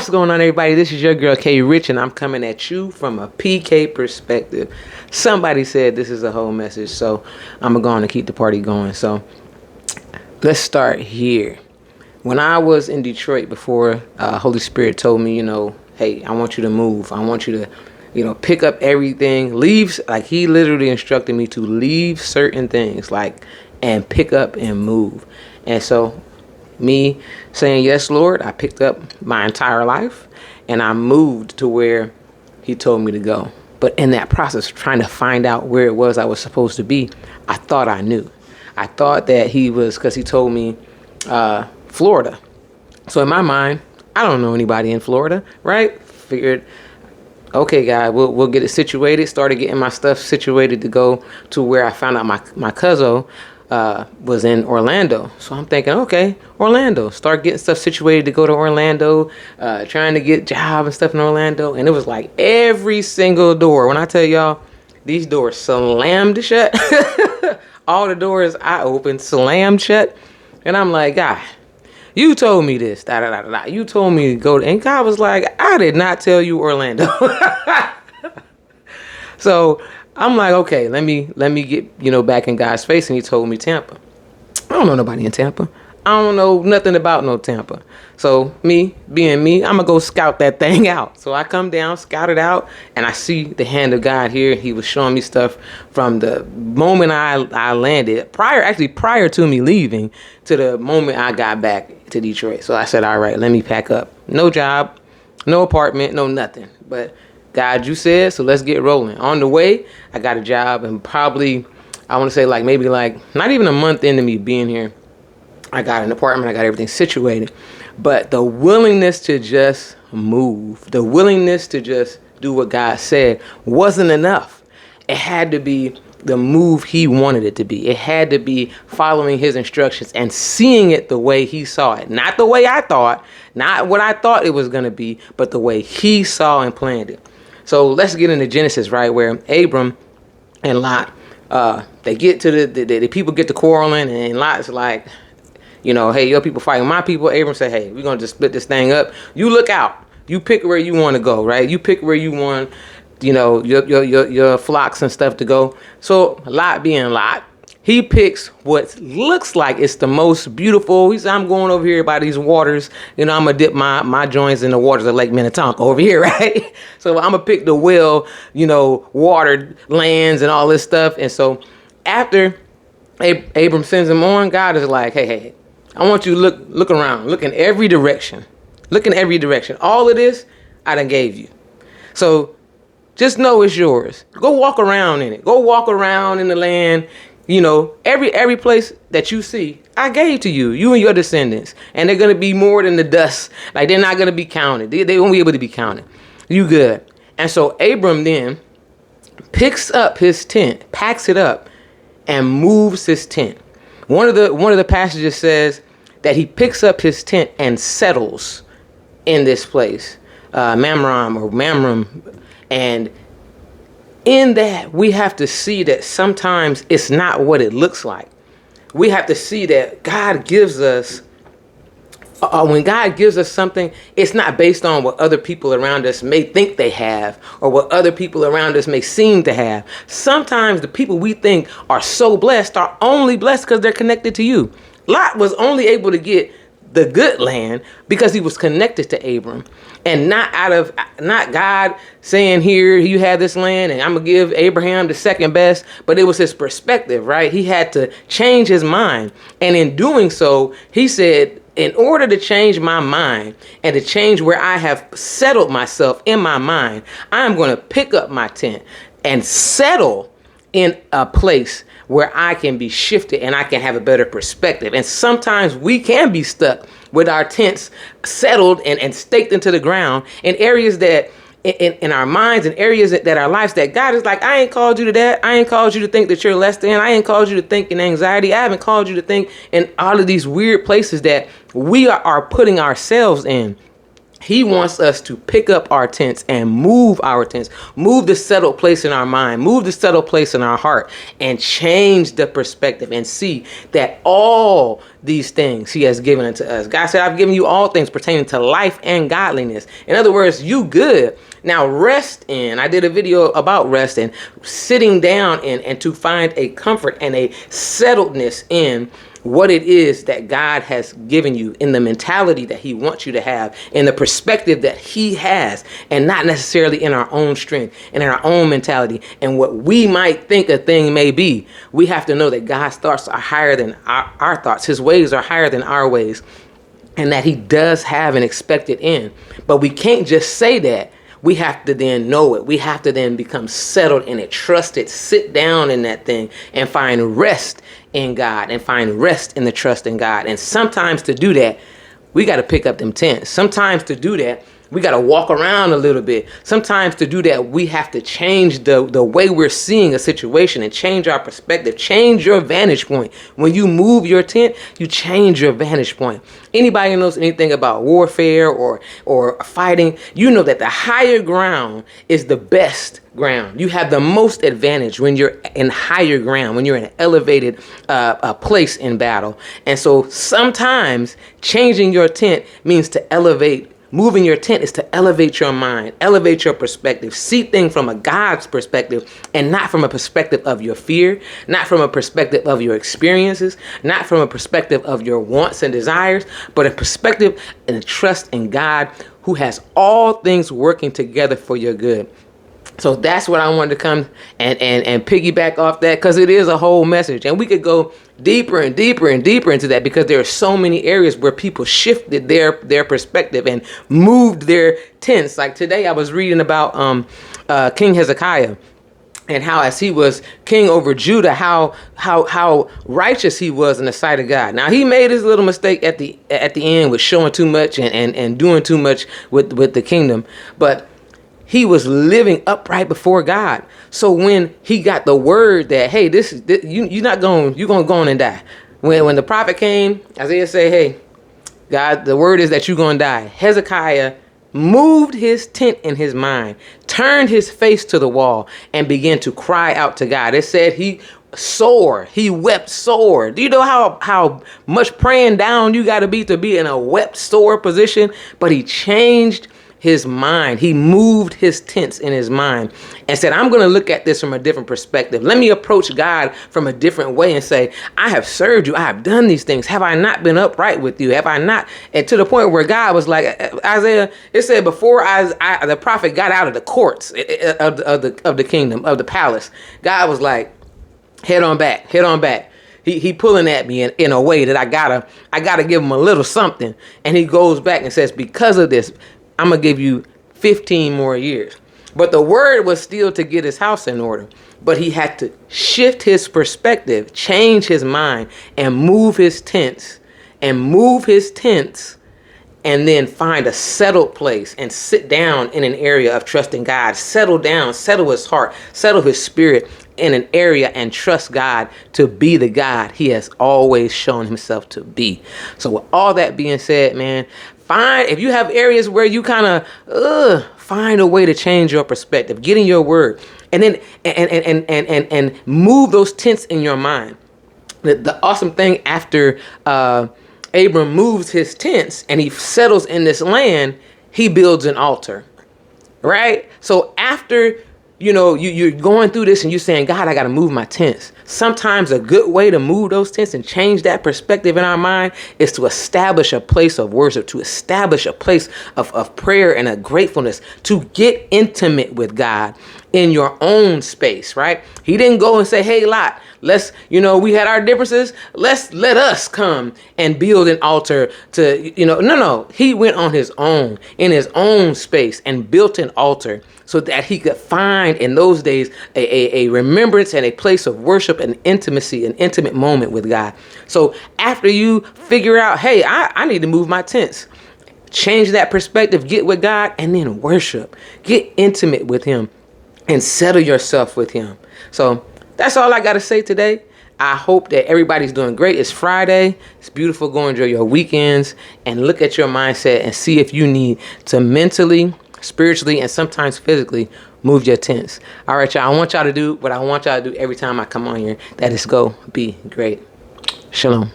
What's going on, everybody? This is your girl K Rich, and I'm coming at you from a PK perspective. Somebody said this is a whole message, so I'm gonna go on and keep the party going. So let's start here. When I was in Detroit before, Holy Spirit told me, hey, I want you to move. I want you to, pick up everything, leave. Like, he literally instructed me to leave certain things, and pick up and move. And so me saying, yes, Lord, I picked up my entire life and I moved to where he told me to go. But in that process, trying to find out where it was I was supposed to be, I thought I knew. I thought that because he told me Florida. So in my mind, I don't know anybody in Florida, right? Figured, okay, God, we'll get it situated. Started getting my stuff situated to go to where I found out my cousin was in Orlando. So I'm thinking, okay, Orlando. Start getting stuff situated to go to Orlando, trying to get job and stuff in Orlando. And it was like every single door. When I tell y'all, these doors slammed shut. All the doors I opened slammed shut. And I'm like, God, you told me this. Da, da, da, da. You told me to go. And God was like, I did not tell you Orlando. So I'm like, okay, let me get, back in God's face. And he told me Tampa. I don't know nobody in Tampa. I don't know nothing about no Tampa. So me, being me, I'm going to go scout that thing out. So I come down, scout it out, and I see the hand of God here. He was showing me stuff from the moment I landed, prior to me leaving, to the moment I got back to Detroit. So I said, all right, let me pack up. No job, no apartment, no nothing. But God, you said, so let's get rolling. On the way, I got a job, and probably, I want to say maybe not even a month into me being here, I got an apartment, I got everything situated. But the willingness to just move, the willingness to just do what God said wasn't enough. It had to be the move he wanted it to be. It had to be following his instructions and seeing it the way he saw it. Not the way I thought, not what I thought it was going to be, but the way he saw and planned it. So let's get into Genesis, right, where Abram and Lot, they get to the people get to quarreling, and Lot's like, hey, your people fighting my people. Abram said, hey, we're going to just split this thing up. You look out. You pick where you want to go, right? You pick where you want, your flocks and stuff to go. So Lot being Lot, he picks what looks like it's the most beautiful. He said, I'm going over here by these waters. I'm going to dip my joints in the waters of Lake Minnetonka over here, right? So I'm going to pick the well, watered lands and all this stuff. And so after Abram sends him on, God is like, hey, I want you to look around, look in every direction. Look in every direction. All of this, I done gave you. So just know it's yours. Go walk around in it. Go walk around in the land. Every place that you see, I gave to you, you and your descendants. And they're going to be more than the dust. Like, they're not going to be counted. They won't be able to be counted. You good. And so Abram then picks up his tent, packs it up, and moves his tent. One of the passages says that he picks up his tent and settles in this place, Mamram. And in that, we have to see that sometimes it's not what it looks like. We have to see that God gives us, when God gives us something, it's not based on what other people around us may think they have or what other people around us may seem to have. Sometimes the people we think are so blessed are only blessed because they're connected to you. Lot was only able to get the good land because he was connected to Abram, and not God saying, here, you have this land and I'm going to give Abraham the second best, but it was his perspective, right? He had to change his mind. And in doing so, he said, in order to change my mind and to change where I have settled myself in my mind, I'm going to pick up my tent and settle in a place where I can be shifted and I can have a better perspective. And sometimes we can be stuck with our tents settled and staked into the ground in areas that in our minds and areas that our lives that God is like, I ain't called you to that. I ain't called you to think that you're less than. I ain't called you to think in anxiety. I haven't called you to think in all of these weird places that we are putting ourselves in. He wants us to pick up our tents and move our tents, move the settled place in our mind, move the settled place in our heart, and change the perspective and see that all these things he has given unto us. God said, I've given you all things pertaining to life and godliness. In other words, you good. Now rest in. I did a video about rest and sitting down and to find a comfort and a settledness in what it is that God has given you, in the mentality that he wants you to have, in the perspective that he has, and not necessarily in our own strength and in our own mentality and what we might think a thing may be. We have to know that God's thoughts are higher than our thoughts. His ways are higher than our ways, and that he does have an expected end. But we can't just say that. We have to then know it. We have to then become settled in it, trust it, sit down in that thing and find rest in God and find rest in the trust in God. And sometimes to do that, we got to pick up them tents. Sometimes to do that, we got to walk around a little bit. Sometimes to do that, we have to change the way we're seeing a situation and change our perspective, change your vantage point. When you move your tent, you change your vantage point. Anybody who knows anything about warfare or fighting, you know that the higher ground is the best ground. You have the most advantage when you're in higher ground, when you're in an elevated place in battle. And so sometimes changing your tent means to elevate. Moving your tent is to elevate your mind, elevate your perspective, see things from a God's perspective and not from a perspective of your fear, not from a perspective of your experiences, not from a perspective of your wants and desires, but a perspective and a trust in God who has all things working together for your good. So that's what I wanted to come and piggyback off that, because it is a whole message. And we could go deeper and deeper and deeper into that, because there are so many areas where people shifted their perspective and moved their tents. Like today I was reading about King Hezekiah, and how as he was king over Judah, how righteous he was in the sight of God. Now he made his little mistake at the end with showing too much and doing too much with the kingdom. But he was living upright before God. So when he got the word that, hey, you're going to go on and die. When the prophet came, Isaiah said, hey, God, the word is that you're going to die. Hezekiah moved his tent in his mind, turned his face to the wall, and began to cry out to God. It said he wept sore. Do you know how much praying down you got to be in a wept sore position? But he changed his mind. He moved his tents in his mind and said, I'm going to look at this from a different perspective. Let me approach God from a different way and say, I have served you. I have done these things. Have I not been upright with you? Have I not? And to the point where God was like, Isaiah, it said before the prophet got out of the courts of the kingdom, of the palace, God was like, head on back. He pulling at me in a way that I gotta give him a little something. And he goes back and says, because of this, I'm going to give you 15 more years. But the word was still to get his house in order. But he had to shift his perspective, change his mind, and move his tents, and then find a settled place and sit down in an area of trusting God. Settle down, settle his heart, settle his spirit in an area and trust God to be the God he has always shown himself to be. So with all that being said, man, if you have areas where you kind of find a way to change your perspective, get in your word, and then and move those tents in your mind. The awesome thing after Abram moves his tents and he settles in this land, he builds an altar, right? So after you're going through this and you're saying, God, I got to move my tents. Sometimes a good way to move those tents and change that perspective in our mind is to establish a place of worship, to establish a place of prayer and a gratefulness, to get intimate with God in your own space, right? He didn't go and say, hey, Lot, we had our differences. Let us come and build an altar to, no. He went on his own, in his own space, and built an altar so that he could find in those days a remembrance and a place of worship and intimacy, an intimate moment with God. So after you figure out, hey, I need to move my tents, change that perspective, get with God, and then worship. Get intimate with him and settle yourself with him. So that's all I got to say today. I hope that everybody's doing great. It's Friday. It's beautiful. Go enjoy your weekends and look at your mindset and see if you need to mentally, spiritually, and sometimes physically move your tents. All right, y'all. I want y'all to do what I want y'all to do every time I come on here. That is go be great. Shalom.